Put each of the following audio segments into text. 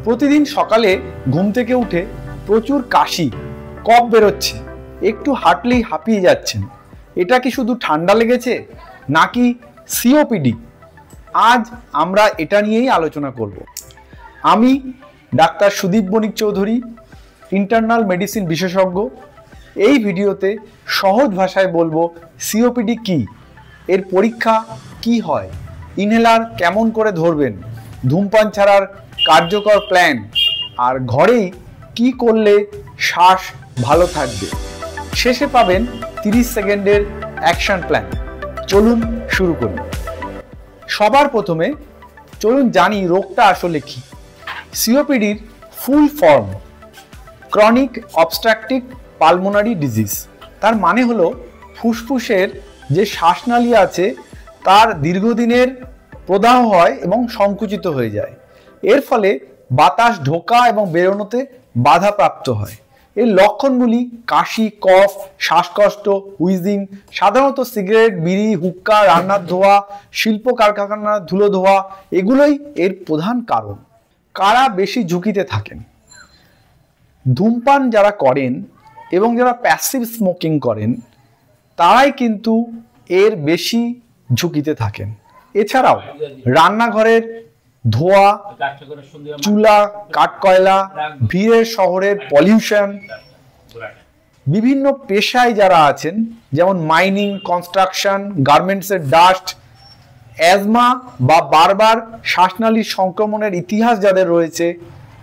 প্রতিদিন সকালে ঘুম থেকে উঠে প্রচুর কাশি, কফ বেরোচ্ছে, একটু হাঁটলেই হাঁপিয়ে যাচ্ছেন। এটা কি শুধু ঠান্ডা লেগেছে নাকি সিওপিডি? আজ আমরা এটা নিয়েই আলোচনা করব। আমি ডাক্তার সুদীপ বণিক চৌধুরী, ইন্টারনাল মেডিসিন বিশেষজ্ঞ। এই ভিডিওতে সহজ ভাষায় বলবো সিওপিডি কি, এর পরীক্ষা কি হয়, ইনহেলার কেমন করে ধরবেন, ধূমপান ছাড়ার কার্যকর প্ল্যান, আর ঘরেই কি করলে শ্বাস ভালো থাকবে। শেষে পাবেন 30 সেকেন্ডের অ্যাকশন প্ল্যান। চলুন শুরু করি। সবার প্রথমে চলুন জানি রোগটা আসলে কি। সিওপিডির full form chronic obstructive pulmonary disease. তার মানে হলো ফুসফুসের যে শ্বাসনালী আছে তার দীর্ঘদিনের প্রদাহ হয় এবং সংকুচিত হয়ে যায়। এর ফলে বাতাস ঢোকা এবং বেরোনোতে বাধাপ্রাপ্ত হয়। এর লক্ষণগুলি কাশি, কফ, শ্বাসকষ্ট, হুইজিং, সাধারণত সিগারেট, বিড়ি, হুক্কা, রান্নার ধোঁয়া, শিল্প কারখানার ধুলো ধোয়া, এগুলোই এর প্রধান কারণ। কারা বেশি ঝুঁকিতে থাকেন? ধূমপান যারা করেন এবং যারা প্যাসিভ স্মোকিং করেন তারাই কিন্তু এর বেশি ঝুঁকিতে থাকেন। এছাড়াও রান্নাঘরের ধোঁয়া, চুলা, কাঠকয়লা, ভিড়ের শহরের পলিউশন, বিভিন্ন পেশায় যারা আছেন যেমন মাইনিং, কনস্ট্রাকশন, গার্মেন্টসের ডাস্ট, অ্যাজমা বা বারবার শ্বাসনালীর সংক্রমণের ইতিহাস যাদের রয়েছে,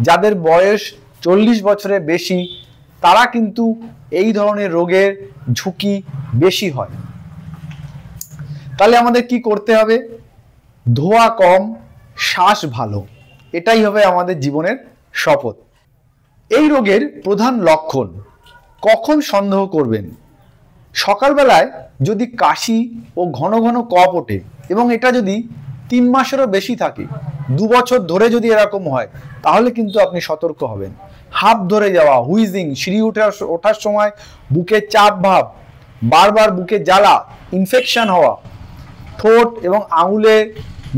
যাদের বয়স 40 বছরের বেশি, তারা কিন্তু এই ধরনের রোগের ঝুঁকি বেশি হয়। তাহলে আমাদের কি করতে হবে? ধোঁয়া কম, শ্বাস ভালো, এটাই হবে আমাদের জীবনের শপথ। এই রোগের প্রধান লক্ষণ কখন সন্দেহ করবেন? সকালবেলায় যদি কাশি ও ঘন ঘন কফ ওঠে এবং এটা যদি 3 মাসেরও বেশি থাকে, 2 বছর ধরে যদি এরকম হয়, তাহলে কিন্তু আপনি সতর্ক হবেন। হাঁপ ধরে যাওয়া, হুইজিং, সিঁড়ি ওঠার সময় বুকে চাপ ভাব, বারবার বুকে জ্বালা, ইনফেকশন হওয়া, ঠোঁট এবং আঙুলের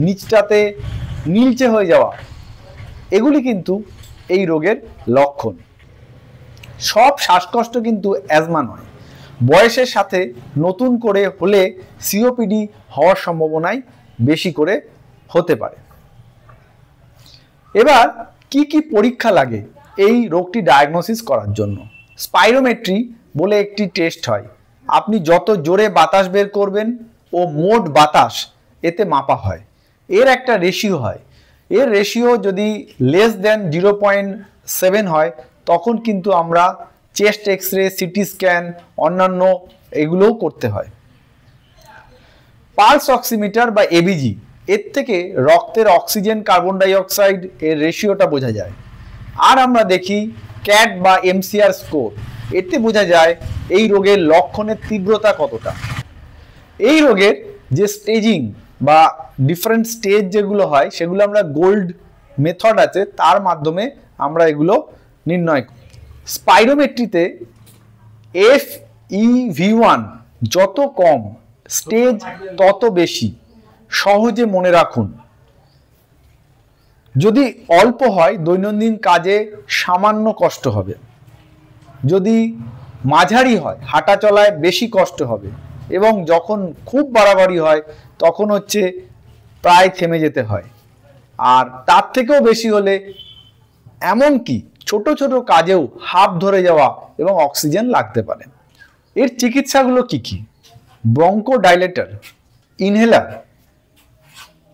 নিচটাতে নীলচে হয়ে যাওয়া, এগুলি কিন্তু এই রোগের লক্ষণ। সব শ্বাসকষ্ট কিন্তু অ্যাজমা নয়। বয়সের সাথে নতুন করে হলে সিওপিডি হওয়ার সম্ভাবনাই বেশি করে হতে পারে। এবার কি কি পরীক্ষা লাগে এই রোগটি ডায়াগনোসিস করার জন্য? স্পাইরোমেট্রি বলে একটি টেস্ট হয়। আপনি যত জোরে বাতাস বের করবেন ও মোট বাতাস এতে মাপা হয়। এর একটা রেশিও হয়। এর রেশিও যদি লেস দেন 0.7 হয় তখন কিন্তু আমরা চেস্ট এক্স-রে, সিটি স্ক্যান, অন্যান্য এগুলোও করতে হয়। পালস অক্সিমিটার বা এবিজি, এর থেকে রক্তের অক্সিজেন, কার্বন ডাই অক্সাইড এর রেশিওটা বোঝা যায়। আর আমরা দেখি ক্যাট বা এমসিআর স্কোর, এতে বোঝা যায় এই রোগের লক্ষণের তীব্রতা কতটা। এই রোগের যে স্টেজিং বা ডিফারেন্ট স্টেজ যেগুলো হয় সেগুলো আমরা গোল্ড মেথড আছে তার মাধ্যমে আমরা এগুলো নির্ণয় করি। স্পাইরোমেট্রিতে FEV1 যত কম, স্টেজ তত বেশি। সহজে মনে রাখুন। যদি অল্প হয় দৈনন্দিন কাজে সামান্য কষ্ট হবে, যদি মাঝারি হয় হাঁটা চলায় বেশি কষ্ট হবে, এবং যখন খুব বাড়াবাড়ি হয় তখন হচ্ছে প্রায় থেমে যেতে হয়। আর তার থেকেও বেশি হলে এমনকি ছোট ছোট কাজেও হাঁপ ধরে যাওয়া এবং অক্সিজেন লাগতে পারে। এর চিকিৎসাগুলো কি কি? ব্রঙ্কোডাইলেটর, ইনহেলার,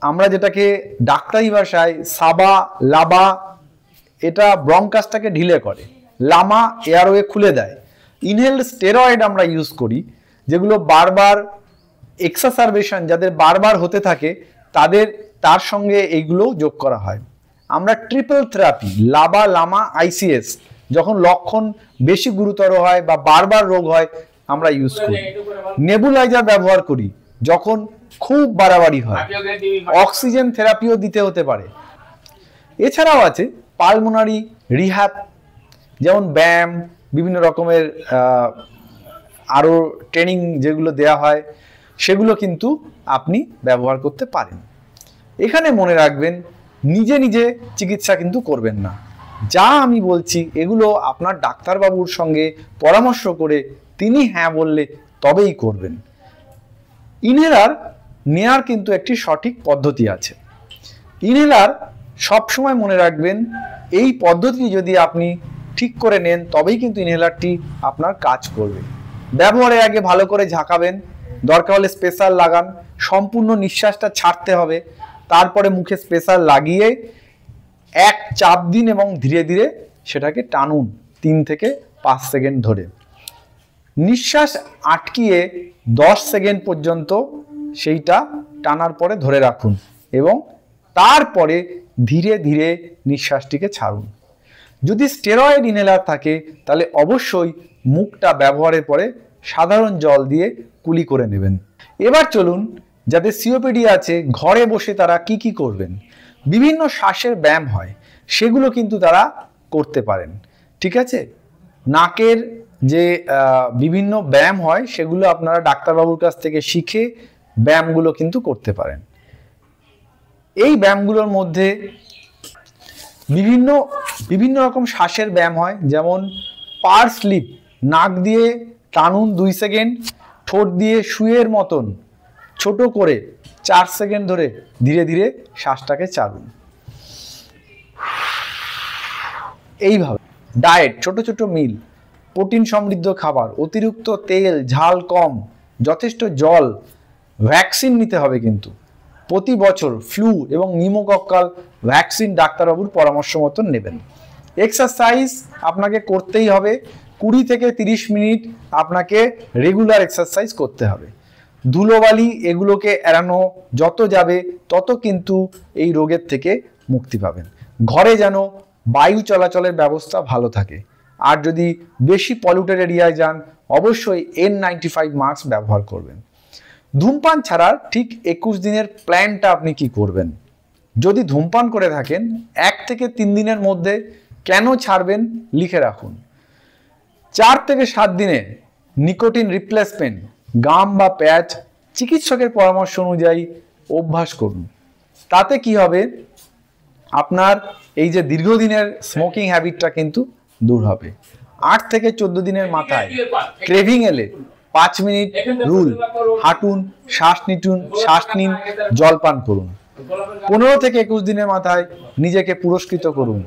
আমরা যেটাকে ডাক্তারি ভাষায় সাবা, লাবা, এটা ব্রঙ্কাসটাকে ঢিলে করে, লামা এয়ারওয়ে খুলে দেয়। ইনহেলড স্টেরয়েড আমরা ইউজ করি, যেগুলো বারবার এক্সাসারবেশন যাদের বারবার হতে থাকে তার সঙ্গে এইগুলো যোগ করা হয়। আমরা ট্রিপল থেরাপি, লাবা, লামা, আইসিএস, যখন লক্ষণ বেশি গুরুতর হয় বা বারবার রোগ হয় আমরা ইউজ করি। নেবুলাইজার ব্যবহার করি যখন খুব বাড়াবাড়ি হয়। অক্সিজেন থেরাপিও দিতে হতে পারে। এছাড়াও আছে পালমোনারি রিহ্যাব, যেমন ব্যায়াম, বিভিন্ন রকমের আরও ট্রেনিং যেগুলো দেয়া হয় সেগুলো কিন্তু আপনি ব্যবহার করতে পারেন। এখানে মনে রাখবেন নিজে নিজে চিকিৎসা কিন্তু করবেন না। যা আমি বলছি এগুলো আপনার ডাক্তারবাবুর সঙ্গে পরামর্শ করে তিনি হ্যাঁ বললে তবেই করবেন। ইনহেলার নেয়ার কিন্তু একটি সঠিক পদ্ধতি আছে। ইনহেলার সবসময় মনে রাখবেন, এই পদ্ধতি যদি আপনি ঠিক করে নেন তবেই কিন্তু ইনহেলারটি আপনার কাজ করবে। ব্যবহারের আগে ভালো করে ঝাঁকাবেন, দরকার হলে স্পেশাল লাগান, সম্পূর্ণ নিঃশ্বাসটা ছাড়তে হবে, তারপরে মুখে স্পেশাল লাগিয়ে এক চাপ দিন এবং ধীরে ধীরে সেটাকে টানুন 3 থেকে 5 সেকেন্ড ধরে। নিঃশ্বাস আটকিয়ে 10 সেকেন্ড পর্যন্ত সেইটা টানার পরে ধরে রাখুন এবং তারপরে ধীরে ধীরে নিঃশ্বাসটিকে ছাড়ুন। যদি স্টেরয়েড ইনহেলার থাকে তাহলে অবশ্যই মুখটা ব্যবহারের পরে সাধারণ জল দিয়ে কুলি করে নেবেন। এবার চলুন, যাদের সিওপিডি আছে ঘরে বসে তারা কি কি করবেন। বিভিন্ন শ্বাসের ব্যায়াম হয়, সেগুলো কিন্তু তারা করতে পারেন। ঠিক আছে, নাকের যে বিভিন্ন ব্যায়াম হয় সেগুলো আপনারা ডাক্তারবাবুর কাছ থেকে শিখে ব্যায়ামগুলো কিন্তু করতে পারেন। এই ব্যায়ামগুলোর মধ্যে বিভিন্ন রকম শ্বাসের ব্যায়াম হয়, যেমন পার স্লিপ, নাক দিয়ে টানুন 2 সেকেন্ড, ঠোঁট দিয়ে শুয়ের মতন ছোট করে 4 সেকেন্ড ধরে ধীরে ধীরে শ্বাসটাকে ছাড়ুন। এইভাবে ডায়েট, ছোট ছোট মিল, প্রোটিন সমৃদ্ধ খাবার, অতিরিক্ত তেল ঝাল কম, যথেষ্ট জল, ভ্যাকসিন নিতে হবে কিন্তু প্রতি বছর ফ্লু এবং নিউমোকক্কাল ভ্যাকসিন ডাক্তারবাবুর পরামর্শ মতন নেবেন। এক্সারসাইজ আপনাকে করতেই হবে, 20 থেকে 30 মিনিট আপনাকে রেগুলার এক্সারসাইজ করতে হবে। ধুলোবালি এগুলোকে এড়ানো যত যাবে তত কিন্তু এই রোগের থেকে মুক্তি পাবেন। ঘরে যেন বায়ু চলাচলের ব্যবস্থা ভালো থাকে, আর যদি বেশি পলিউটেড এরিয়ায় যান অবশ্যই N95 মাস্ক ব্যবহার করবেন। ধূমপান ছাড়ার ঠিক 21 দিনের প্ল্যানটা আপনি কি করবেন। যদি ধূমপান করে থাকেন 1 থেকে 3 দিনের মধ্যে কেন ছাড়বেন লিখে রাখুন। 4 থেকে 7 দিনে নিকোটিন রিপ্লেসমেন্ট, গাম বা প্যাচ চিকিৎসকের পরামর্শ অনুযায়ী অভ্যাস করুন। তাতে কি হবে, আপনার এই যে দীর্ঘদিনের স্মোকিং হ্যাবিটটা কিন্তু দূর হবে। 8 থেকে 14 দিনের মাথায় ক্রেভিং এলে 5 মিনিট রুল হাঁটুন, শ্বাস নিন, জল পান করুন। 15 থেকে 21 দিনের মাথায় নিজেকে পুরস্কৃত করুন।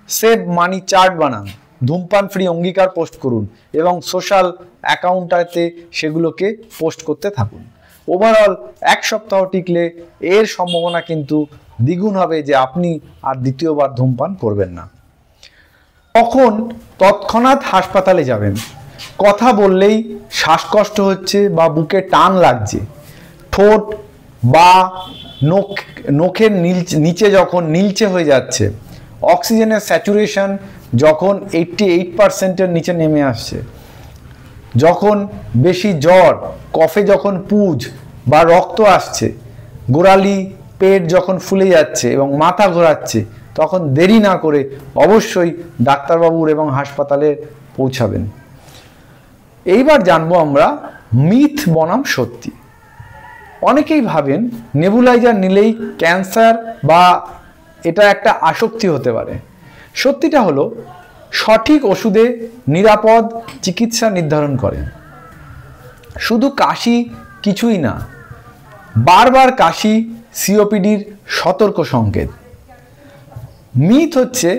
সেভ মানি চার্ট বানান, ধূমপান ফ্রি অঙ্গীকার পোস্ট করুন এবং সোশ্যাল অ্যাকাউন্টটাতে সেগুলোকে পোস্ট করতে থাকুন। ওভারঅল 1 সপ্তাহ টিকলে এর সম্ভাবনা কিন্তু দ্বিগুণ হবে যে আপনি আর দ্বিতীয়বার ধূমপান করবেন না। তখন তৎক্ষণাৎ হাসপাতালে যাবেন। কথা বললেই শ্বাসকষ্ট হচ্ছে বা বুকে টান লাগছে, ঠোঁট বা নখের নিচে যখন নীলচে হয়ে যাচ্ছে, অক্সিজেনের স্যাচুরেশন যখন 88%-এর নিচে নেমে আসছে, যখন বেশি জ্বর, কফে যখন পুজ বা রক্ত আসছে, গোড়ালি পেট যখন ফুলে যাচ্ছে এবং মাথা ঘোরাচ্ছে, তখন দেরি না করে অবশ্যই ডাক্তারবাবুর এবং হাসপাতালে পৌঁছাবেন। এইবার জানবো আমরা মিথ বনাম সত্যি। অনেকেই ভাবেন নেবুলাইজার নিলেই ক্যান্সার বা এটা একটা আসক্তি হতে পারে। সত্যিটা হলো সঠিক ওষুধে নিরাপদ চিকিৎসা নির্ধারণ করে। শুধু কাশি কিছুই না, বারবার কাশি সিওপিডির সতর্ক সংকেত। মিথ হচ্ছে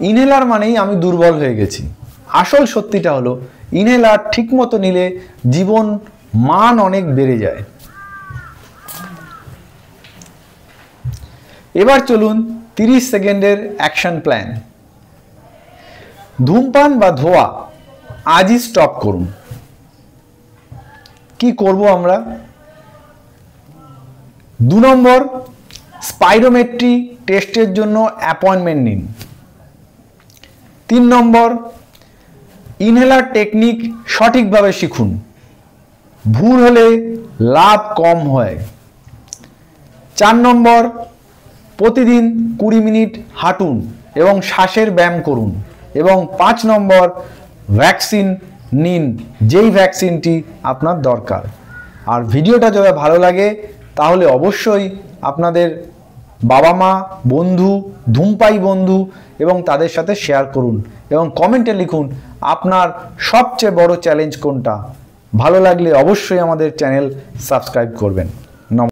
ইনহেলার মানেই আমি দুর্বল হয়ে গেছি। আসল সত্যিটা হলো ইনহেলার ঠিকমতো নিলে জীবন মান অনেক বেড়ে যায়। এবার চলুন 30 সেকেন্ডের অ্যাকশন প্ল্যান। ধূমপান বা ধোঁয়া আজই স্টপ করুন। কি করব আমরা? 2 নম্বর, স্পাইরোমেট্রি টেস্টের জন্য অ্যাপয়েন্টমেন্ট নিন। 3 নম্বর, ইনহেলার টেকনিক সঠিকভাবে শিখুন, ভুল হলে লাভ কম হয়। 4 নম্বর, প্রতিদিন 20 মিনিট হাঁটুন এবং শ্বাসের ব্যায়াম করুন। এবং 5 নম্বর, ভ্যাকসিন নিন, যেই ভ্যাকসিনটি আপনার দরকার। আর ভিডিওটা যদি ভালো লাগে তাহলে অবশ্যই আপনাদের বাবা মা, বন্ধু, ধূমপায়ী বন্ধু এবং তাদের সাথে শেয়ার করুন এবং কমেন্টে লিখুন আপনার সবচেয়ে বড় চ্যালেঞ্জ কোনটা। ভালো লাগলে অবশ্যই আমাদের চ্যানেল সাবস্ক্রাইব করবেন।